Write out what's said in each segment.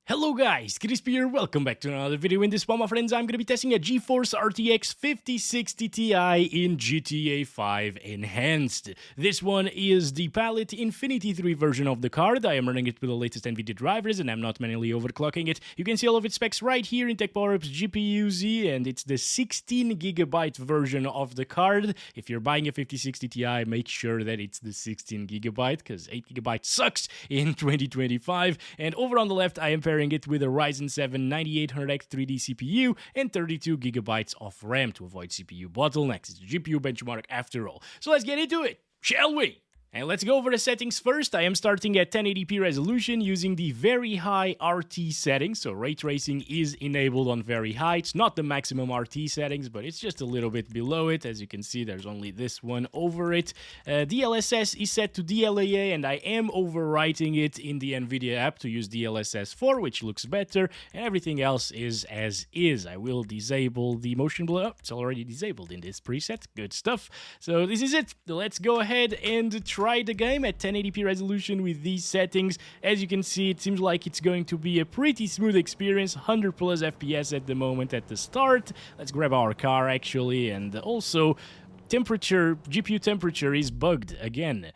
Hello guys, Crispy here, welcome back to another video. In this one, my friends, I'm going to be testing a GeForce RTX 5060 Ti in GTA 5 Enhanced. This one is the Palit Infinity³ version of the card. I am running it with the latest Nvidia drivers and I'm not manually overclocking it. You can see all of its specs right here in TechPowerUp's GPU-Z, and it's the 16GB version of the card. If you're buying a 5060 Ti, make sure that it's the 16GB, because 8GB sucks in 2025. And over on the left, I am pairing it with a Ryzen 7 9800X 3D CPU and 32GB of RAM to avoid CPU bottlenecks. It's a GPU benchmark after all. So let's get into it, shall we? And let's go over the settings first. I am starting at 1080p resolution using the very high RT settings. So ray tracing is enabled on very high. It's not the maximum RT settings, but it's just a little bit below it. As you can see, there's only this one over it. DLSS is set to DLAA, and I am overwriting it in the Nvidia app to use DLSS4, which looks better, and everything else is as is. I will disable the motion blur. Oh, it's already disabled in this preset. Good stuff. So this is it. Let's go ahead and try the game at 1080p resolution with these settings. As you can see, it seems like it's going to be a pretty smooth experience. 100 plus FPS at the moment at the start. Let's grab our car actually, and also temperature, GPU temperature is bugged again.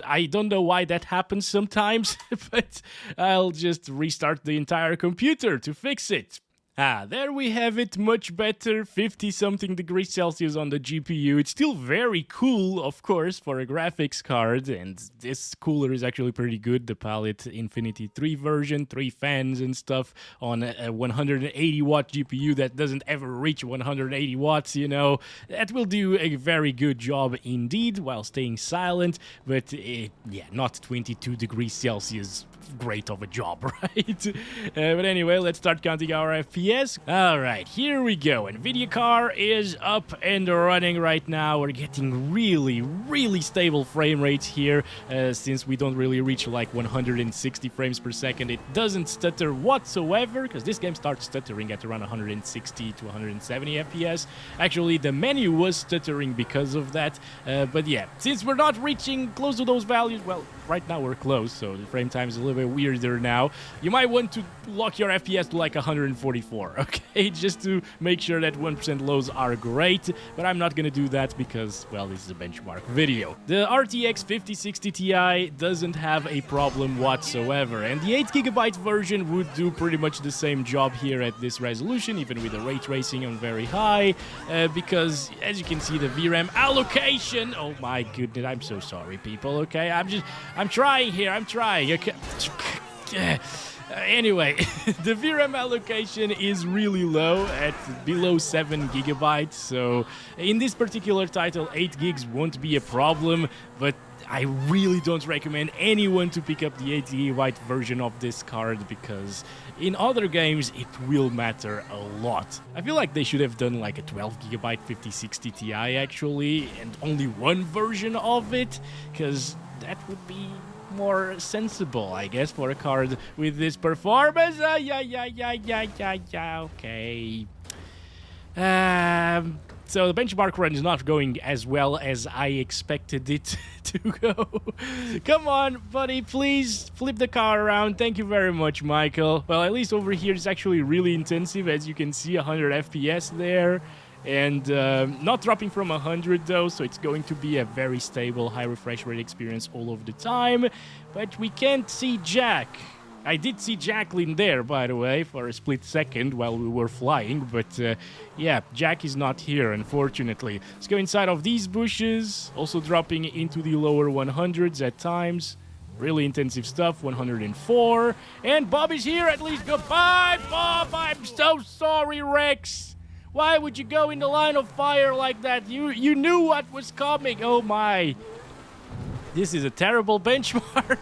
I don't know why that happens sometimes, but I'll just restart the entire computer to fix it. There we have it, much better, 50-something degrees Celsius on the GPU. It's still very cool, of course, for a graphics card, and this cooler is actually pretty good, the Palit Infinity³ version, 3 fans and stuff on a 180-watt GPU that doesn't ever reach 180 watts, you know. That will do a very good job indeed, while staying silent, but yeah, not 22 degrees Celsius. Great of a job, right? But anyway, let's start counting our FPS. Alright, here we go. Nvidia car is up and running right now. We're getting really stable frame rates here, since we don't really reach like 160 frames per second. It doesn't stutter whatsoever, because this game starts stuttering at around 160 to 170 FPS. Actually, the menu was stuttering because of that, but yeah, since we're not reaching close to those values, well, right now we're close, so the frame time is a little bit weirder now. You might want to lock your FPS to like 144, okay? Just to make sure that 1% lows are great, but I'm not gonna do that because, well, this is a benchmark video. The RTX 5060 Ti doesn't have a problem whatsoever, and the 8GB version would do pretty much the same job here at this resolution, even with the ray tracing on very high, because as you can see, the VRAM allocation, oh my goodness, I'm so sorry people, okay? I'm trying here, I'm trying, okay? Anyway, the VRAM allocation is really low at below 7GB, so in this particular title 8 gigs won't be a problem, but I really don't recommend anyone to pick up the 8GB version of this card, because in other games it will matter a lot. I feel like they should have done like a 12GB 5060 Ti actually, and only one version of it, because that would be more sensible, I guess, for a card with this performance. Okay. So the benchmark run is not going as well as I expected it to go. Come on, buddy, please flip the car around. Thank you very much, Michael. Well, at least over here it's actually really intensive. As you can see, 100 FPS there. And not dropping from 100 though, so it's going to be a very stable, high refresh rate experience all of the time. But we can't see Jack. I did see Jacqueline there, by the way, for a split second while we were flying, but yeah, Jack is not here, unfortunately. Let's go inside of these bushes, also dropping into the lower 100s at times. Really intensive stuff, 104. And Bob is here, at least. Goodbye, Bob! I'm so sorry, Rex! Why would you go in the line of fire like that? You knew what was coming. Oh my. This is a terrible benchmark.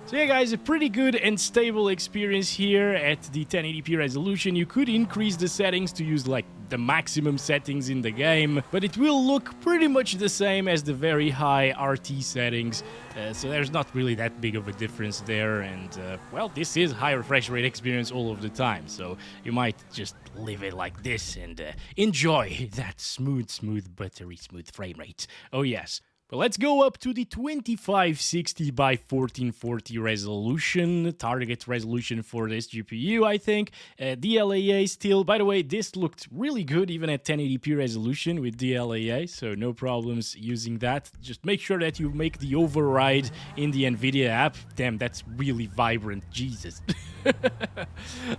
So yeah guys, a pretty good and stable experience here at the 1080p resolution. You could increase the settings to use like the maximum settings in the game, but it will look pretty much the same as the very high RT settings. So there's not really that big of a difference there, and well, this is high refresh rate experience all of the time, so you might just leave it like this and enjoy that smooth, buttery smooth frame rate. Oh yes. But let's go up to the 2560 by 1440 resolution, target resolution for this GPU, I think. DLAA still, by the way, this looked really good even at 1080p resolution with DLAA, so no problems using that. Just make sure that you make the override in the Nvidia app. Damn, that's really vibrant, Jesus.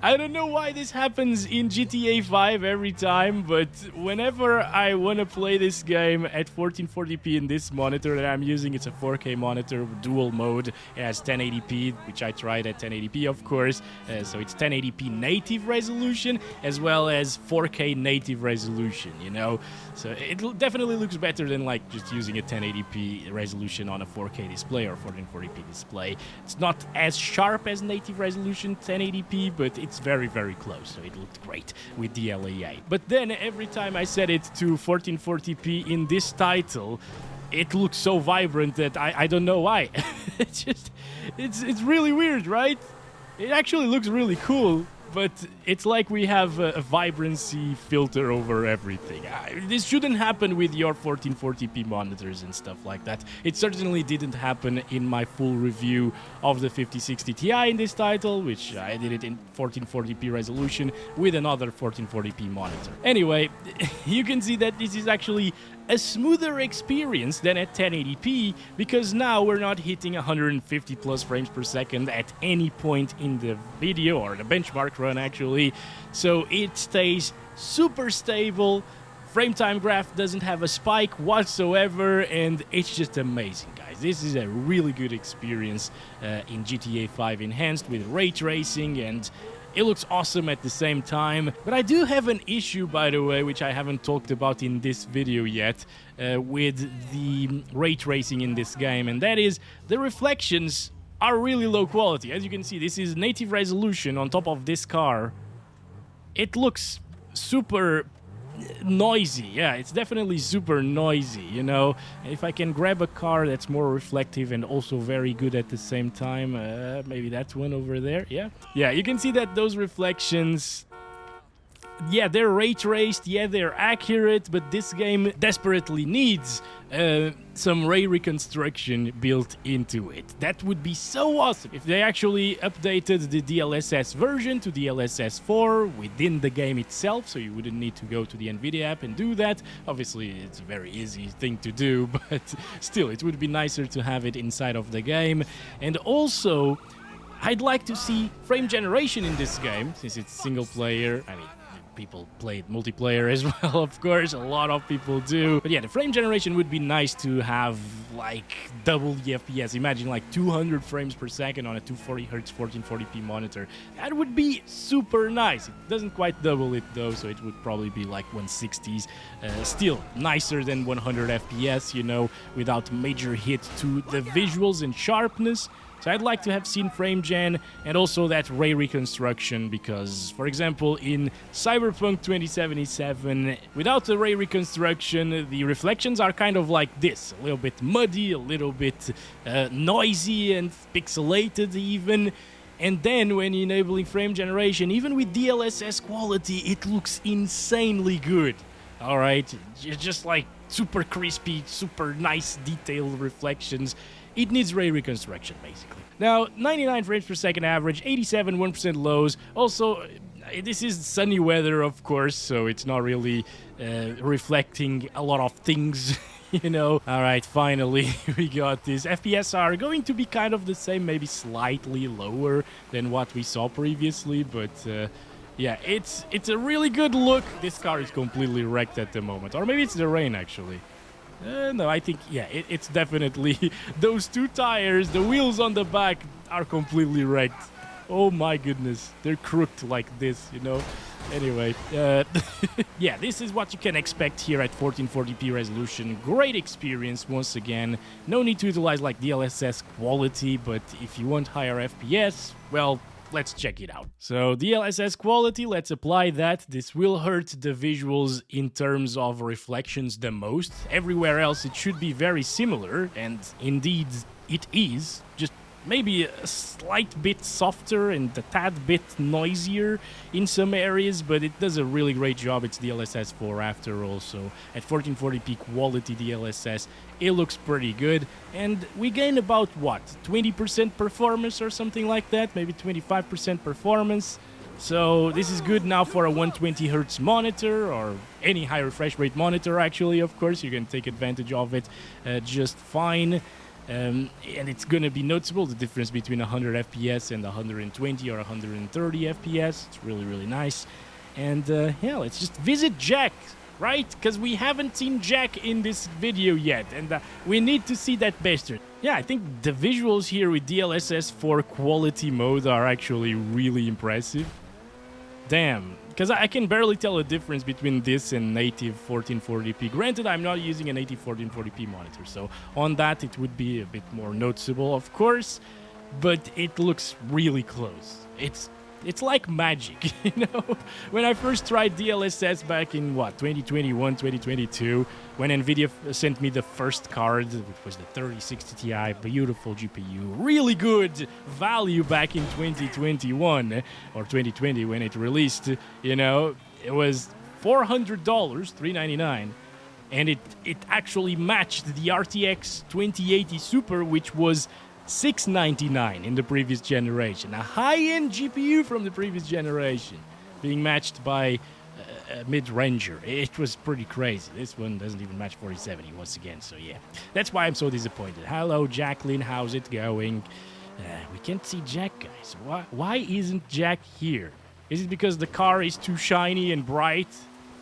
I don't know why this happens in GTA 5 every time, but whenever I want to play this game at 1440p in this monitor that I'm using, it's a 4K monitor with dual mode. It has 1080p, which I tried at 1080p, of course. So it's 1080p native resolution as well as 4K native resolution, you know. So it definitely looks better than like just using a 1080p resolution on a 4K display or 1440p display. It's not as sharp as native resolution 1080p, but it's very, very close. So it looked great with DLAA. But then every time I set it to 1440p in this title, it looks so vibrant that I don't know why. it's really weird, right? It actually looks really cool, but it's like we have a vibrancy filter over everything. This shouldn't happen with your 1440p monitors and stuff like that. It certainly didn't happen in my full review of the 5060 Ti in this title, which I did it in 1440p resolution with another 1440p monitor. Anyway, you can see that this is actually a smoother experience than at 1080p, because now we're not hitting 150 plus frames per second at any point in the video, or the benchmark run actually, so it stays super stable. Frame time graph doesn't have a spike whatsoever, and it's just amazing, guys. This is a really good experience in GTA 5 Enhanced with ray tracing, and it looks awesome at the same time. But I do have an issue, by the way, which I haven't talked about in this video yet, with the ray tracing in this game, and that is the reflections are really low quality. As you can see, this is native resolution on top of this car. It looks super noisy. Yeah, it's definitely super noisy, you know. If I can grab a car that's more reflective and also very good at the same time, maybe that's one over there. Yeah, you can see that those reflections, yeah, they're ray traced, yeah, they're accurate, but this game desperately needs some ray reconstruction built into it. That would be so awesome if they actually updated the DLSS version to DLSS4 within the game itself, so you wouldn't need to go to the Nvidia app and do that. Obviously, it's a very easy thing to do, but still, it would be nicer to have it inside of the game. And also, I'd like to see frame generation in this game, since it's single player. I mean, people play multiplayer as well, of course, a lot of people do. But yeah, the frame generation would be nice to have like double the FPS. Imagine like 200 frames per second on a 240Hz 1440p monitor. That would be super nice. It doesn't quite double it though, so it would probably be like 160s. Still nicer than 100 FPS, you know, without major hit to the visuals and sharpness. So I'd like to have seen frame gen and also that ray reconstruction, because, for example, in Cyberpunk 2077, without the ray reconstruction, the reflections are kind of like this, a little bit muddy, a little bit noisy and pixelated even. And then when enabling frame generation, even with DLSS quality, it looks insanely good. All right, just like super crispy, super nice detailed reflections. It needs ray reconstruction, basically. Now, 99 frames per second average, 87 1% lows. Also, this is sunny weather, of course, so it's not really reflecting a lot of things, you know. All right, finally, we got this. FPS are going to be kind of the same, maybe slightly lower than what we saw previously, but yeah, it's a really good look. This car is completely wrecked at the moment, or maybe it's the rain, actually. No, I think, yeah, it's definitely those two tires, the wheels on the back are completely wrecked. Oh my goodness, they're crooked like this, you know. Anyway, yeah, this is what you can expect here at 1440p resolution. Great experience once again. No need to utilize like DLSS quality, but if you want higher FPS, well, let's check it out. So DLSS quality, let's apply that. This will hurt the visuals in terms of reflections the most. Everywhere else it should be very similar, and indeed it is. Just maybe a slight bit softer and a tad bit noisier in some areas, but it does a really great job. It's DLSS4 after all, so at 1440p quality DLSS, it looks pretty good. And we gain about, what, 20% performance or something like that, maybe 25% performance. So this is good now for a 120Hz monitor or any high refresh rate monitor, actually, of course. You can take advantage of it just fine. And it's going to be noticeable, the difference between 100 FPS and 120 or 130 FPS. It's really, really nice. And yeah, let's just visit Jack, right? Because we haven't seen Jack in this video yet, and we need to see that bastard. Yeah, I think the visuals here with DLSS4 quality mode are actually really impressive. Damn, because I can barely tell a difference between this and native 1440p. Granted, I'm not using a native 1440p monitor, so on that it would be a bit more noticeable, of course, but it looks really close. It's like magic, you know? When I first tried DLSS back in, what, 2021, 2022, when Nvidia sent me the first card, which was the 3060 Ti, beautiful GPU, really good value back in 2021, or 2020 when it released, you know, it was $400, $399, and it actually matched the RTX 2080 Super, which was $699 in the previous generation. A high-end GPU from the previous generation being matched by a mid-ranger. It was pretty crazy. This one doesn't even match 4070 once again, so yeah. That's why I'm so disappointed. Hello, Jacqueline. How's it going? We can't see Jack, guys. Why isn't Jack here? Is it because the car is too shiny and bright?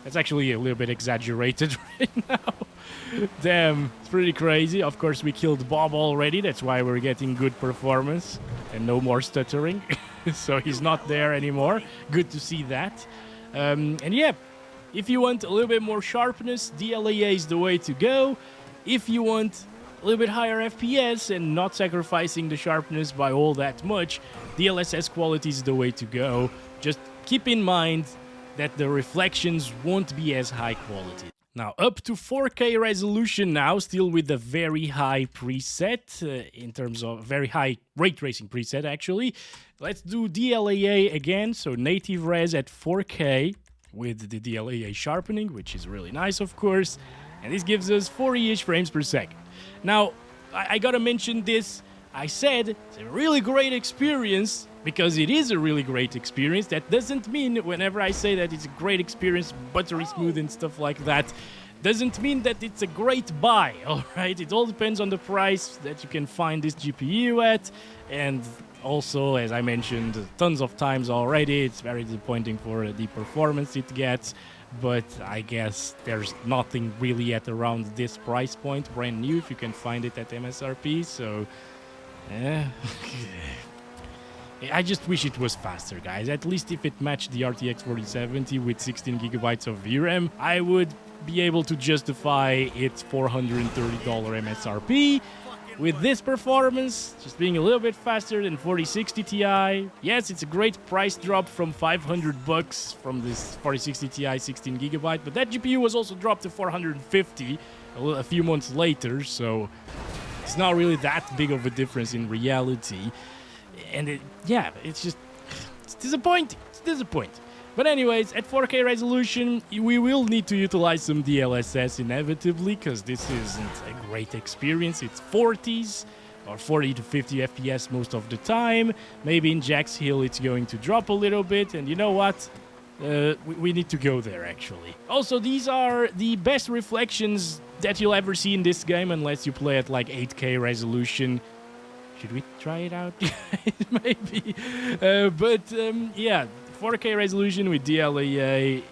That's actually a little bit exaggerated right now. Damn, it's pretty crazy. Of course, we killed Bob already. That's why we're getting good performance and no more stuttering. So he's not there anymore. Good to see that. And yeah, if you want a little bit more sharpness, DLAA is the way to go. If you want a little bit higher FPS and not sacrificing the sharpness by all that much, DLSS quality is the way to go. Just keep in mind that the reflections won't be as high quality. Now, up to 4K resolution now, still with a very high preset, in terms of very high ray tracing preset, actually. Let's do DLAA again, so native res at 4K with the DLAA sharpening, which is really nice, of course. And this gives us 40-ish frames per second. Now, I gotta mention this. I said it's a really great experience because it is a really great experience. That doesn't mean whenever I say that it's a great experience, buttery smooth and stuff like that, doesn't mean that it's a great buy, all right? It all depends on the price that you can find this GPU at. And also, as I mentioned tons of times already, it's very disappointing for the performance it gets. But I guess there's nothing really at around this price point, brand new, if you can find it at MSRP, so I just wish it was faster, guys. At least if it matched the RTX 4070 with 16 gigabytes of VRAM, I would be able to justify its $430 MSRP. With this performance, just being a little bit faster than 4060 Ti. Yes, it's a great price drop from $500 from this 4060 Ti 16 gigabyte, but that GPU was also dropped to $450 a few months later, so it's not really that big of a difference in reality. And it's disappointing. It's disappointing. But anyways, at 4K resolution, we will need to utilize some DLSS inevitably, because this isn't a great experience. It's 40s or 40 to 50 FPS most of the time. Maybe in Jack's Hill it's going to drop a little bit, and you know what? We need to go there, actually. Also, these are the best reflections that you'll ever see in this game, unless you play at like 8K resolution. Should we try it out? Maybe. Yeah, 4K resolution with DLAA,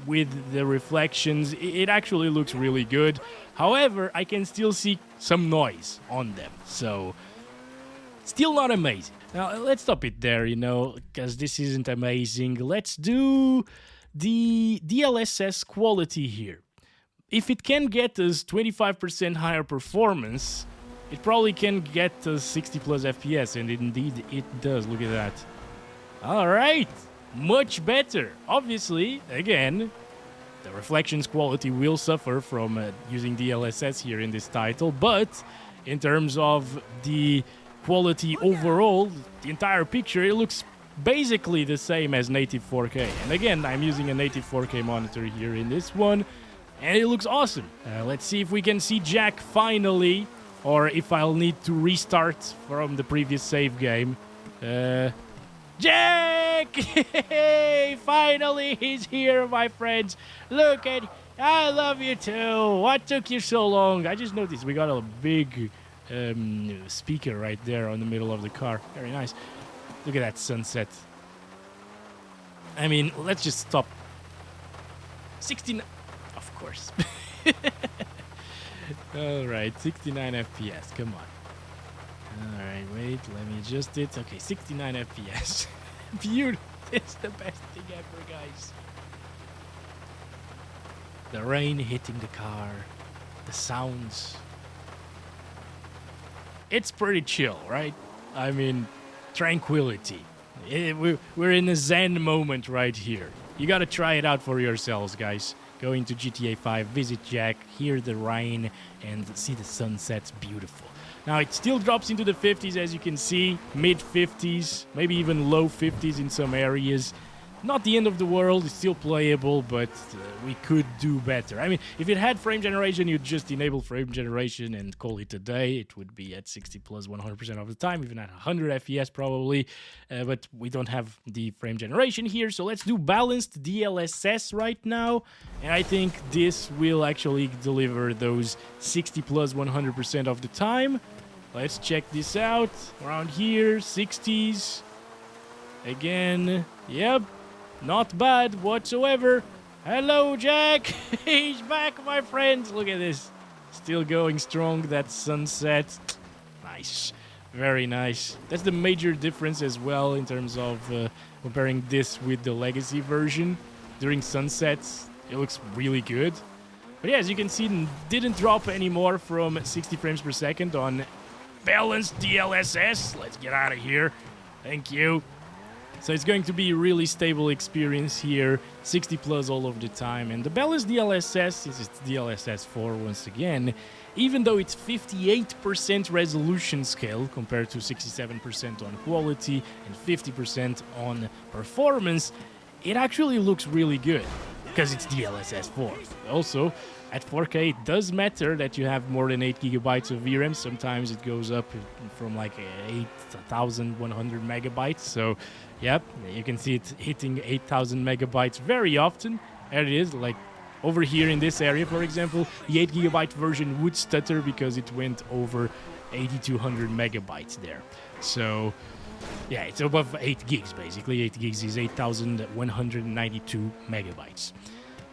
with the reflections, it actually looks really good. However, I can still see some noise on them, so still not amazing. Now, let's stop it there, you know, because this isn't amazing. Let's do the DLSS quality here. If it can get us 25% higher performance, it probably can get us 60 plus FPS, and indeed it does. Look at that. All right, much better. Obviously, again, the reflections quality will suffer from using DLSS here in this title, but in terms of the quality overall, the entire picture, it looks basically the same as native 4K. And again, I'm using a native 4K monitor here in this one, and it looks awesome. Let's see if we can see Jack finally, or if I'll need to restart from the previous save game. Jack! Finally, he's here, my friends. Look at, I love you too. What took you so long? I just noticed we got a big speaker right there on the middle of the car. Very nice. Look at that sunset. I mean, let's just stop. 69, of course. Alright, 69 FPS, come on. Alright, wait, let me adjust it. Okay, 69 FPS. Beautiful. It's the best thing ever, guys. The rain hitting the car, the sounds. It's pretty chill, right? I mean, tranquility. We're in a zen moment right here. You gotta try it out for yourselves, guys. Go into GTA 5, visit Jack, hear the rain, and see the sunsets. Beautiful. Now, it still drops into the 50s, as you can see. Mid-50s, maybe even low 50s in some areas. Not the end of the world, it's still playable, but we could do better. I mean, if it had frame generation, you'd just enable frame generation and call it a day. It would be at 60 plus 100% of the time, even at 100 FPS probably. But we don't have the frame generation here, so let's do balanced DLSS right now. And I think this will actually deliver those 60 plus 100% of the time. Let's check this out. Around here, 60s. Again, yep. Not bad whatsoever. Hello, Jack. He's back, my friends. Look at this. Still going strong, that sunset. Nice. Very nice. That's the major difference as well in terms of comparing this with the legacy version. During sunsets, it looks really good. But yeah, as you can see, it didn't drop anymore from 60 frames per second on balanced DLSS. Let's get out of here. Thank you. So it's going to be a really stable experience here, 60 plus all of the time. And the balanced DLSS, since it's DLSS4 once again, even though it's 58% resolution scale compared to 67% on quality and 50% on performance, it actually looks really good because it's DLSS4. Also, at 4K, it does matter that you have more than 8 gigabytes of VRAM. Sometimes it goes up from like 8,100 megabytes. So, yep, you can see it hitting 8,000 megabytes very often. There it is, like over here in this area, for example, the 8 gigabyte version would stutter because it went over 8,200 megabytes there. So, yeah, it's above 8 gigs basically. 8 gigs is 8,192 megabytes.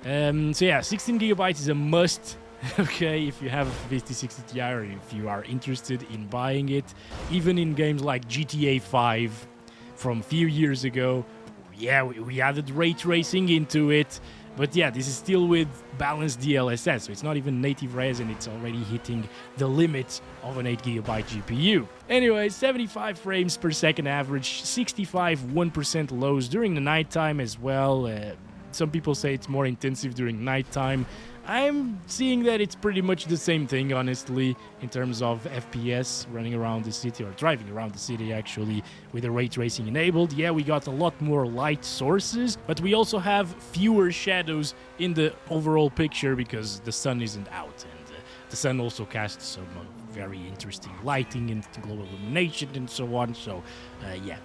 So yeah, 16 gigabytes is a must, okay, if you have a 5060 Ti or if you are interested in buying it. Even in games like GTA 5 from a few years ago, yeah, we added ray tracing into it. But yeah, this is still with balanced DLSS, so it's not even native Ryzen, it's already hitting the limit of an 8 gigabyte GPU. Anyway, 75 frames per second average, 65 1% lows during the nighttime as well. Some people say it's more intensive during nighttime. I'm seeing that it's pretty much the same thing, honestly, in terms of FPS running around the city, or driving around the city, actually, with the ray tracing enabled. Yeah, we got a lot more light sources, but we also have fewer shadows in the overall picture because the sun isn't out, and the sun also casts some very interesting lighting and global illumination and so on. So, yeah,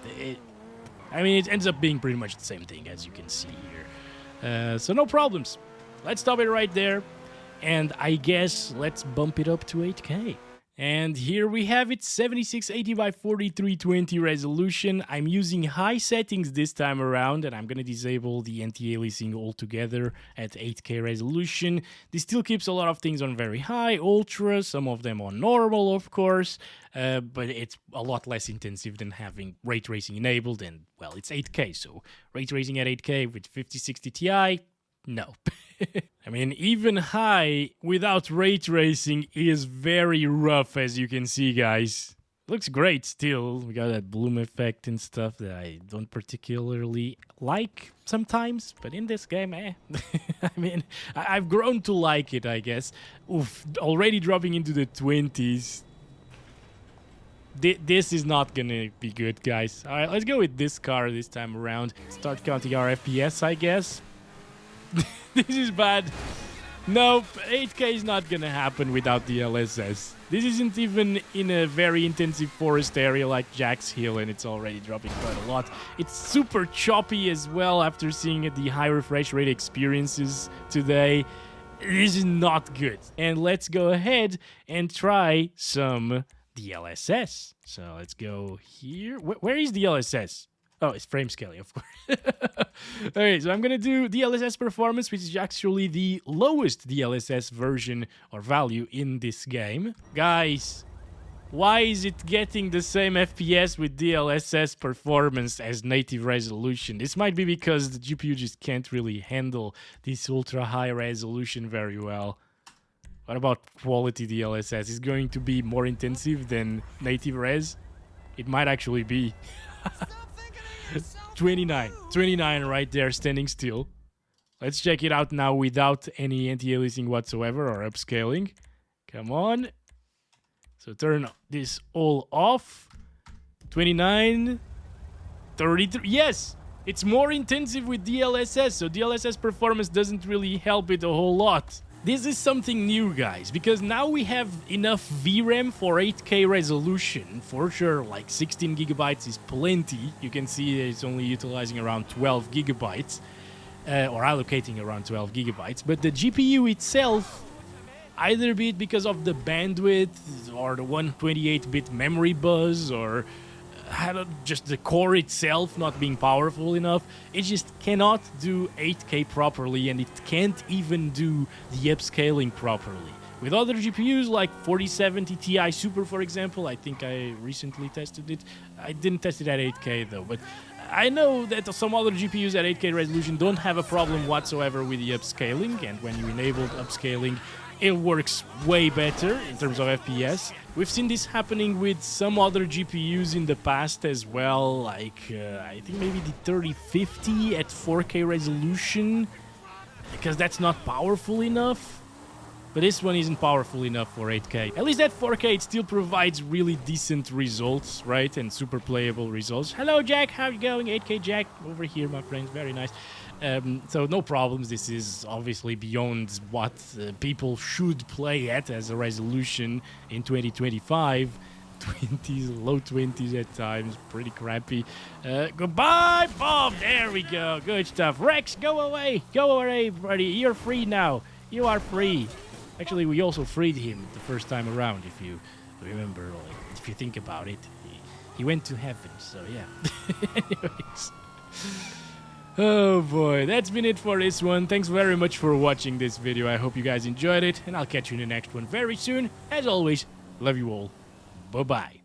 I mean, it ends up being pretty much the same thing, as you can see here. So no problems. Let's stop it right there. And I guess let's bump it up to 8K. And here we have it, 7680 by 4320 resolution. I'm using high settings this time around, and I'm going to disable the anti-aliasing altogether at 8K resolution. This still keeps a lot of things on very high, ultra, some of them on normal, of course, but it's a lot less intensive than having ray tracing enabled, and, well, it's 8K, so ray tracing at 8K with 5060 Ti, no. I mean, even high without ray tracing is very rough, as you can see, guys. Looks great still. We got that bloom effect and stuff that I don't particularly like sometimes, but in this game, I mean, I've grown to like it, I guess. Oof, already dropping into the 20s. This is not gonna be good, guys. All right, let's go with this car this time around. Start counting our FPS, I guess. This is bad. Nope, 8K is not gonna happen without DLSS. This isn't even in a very intensive forest area like Jack's Hill, and it's already dropping quite a lot. It's super choppy as well after seeing the high refresh rate experiences today. This is not good. And let's go ahead and try some DLSS. So let's go here. Where is DLSS? Oh, it's frame scaling, of course. Okay, so I'm going to do DLSS performance, which is actually the lowest DLSS version or value in this game. Guys, why is it getting the same FPS with DLSS performance as native resolution? This might be because the GPU just can't really handle this ultra high resolution very well. What about quality DLSS? Is it going to be more intensive than native res? It might actually be. 29 right there, standing still. Let's check it out now without any anti-aliasing whatsoever or upscaling. Come on. So turn this all off. 29, 33. Yes, it's more intensive with DLSS, so DLSS performance doesn't really help it a whole lot. This is something new, guys, because now we have enough VRAM for 8K resolution. For sure, like 16 gigabytes is plenty. You can see it's only utilizing around 12 gigabytes, or allocating around 12 gigabytes. But the GPU itself, either be it because of the bandwidth, or the 128-bit memory buzz, or just the core itself not being powerful enough, it just cannot do 8K properly, and it can't even do the upscaling properly. With other GPUs like 4070 Ti Super, for example, I think I recently tested it. I didn't test it at 8K though, but I know that some other GPUs at 8K resolution don't have a problem whatsoever with the upscaling, and when you enable upscaling, it works way better in terms of FPS. We've seen this happening with some other GPUs in the past as well, like I think maybe the 3050 at 4K resolution, because that's not powerful enough. But this one isn't powerful enough for 8K. At least at 4K it still provides really decent results, right? And super playable results. Hello Jack, how you going? 8K Jack over here, my friends, very nice. So no problems. This is obviously beyond what people should play at as a resolution in 2025. 20s, low 20s at times, pretty crappy. Goodbye, Bob. There we go. Good stuff. Rex, go away, buddy. You're free now. You are free. Actually, we also freed him the first time around. If you remember, like, if you think about it, he went to heaven. So yeah. Anyways. Oh boy, that's been it for this one. Thanks very much for watching this video. I hope you guys enjoyed it, and I'll catch you in the next one very soon. As always, love you all. Bye-bye.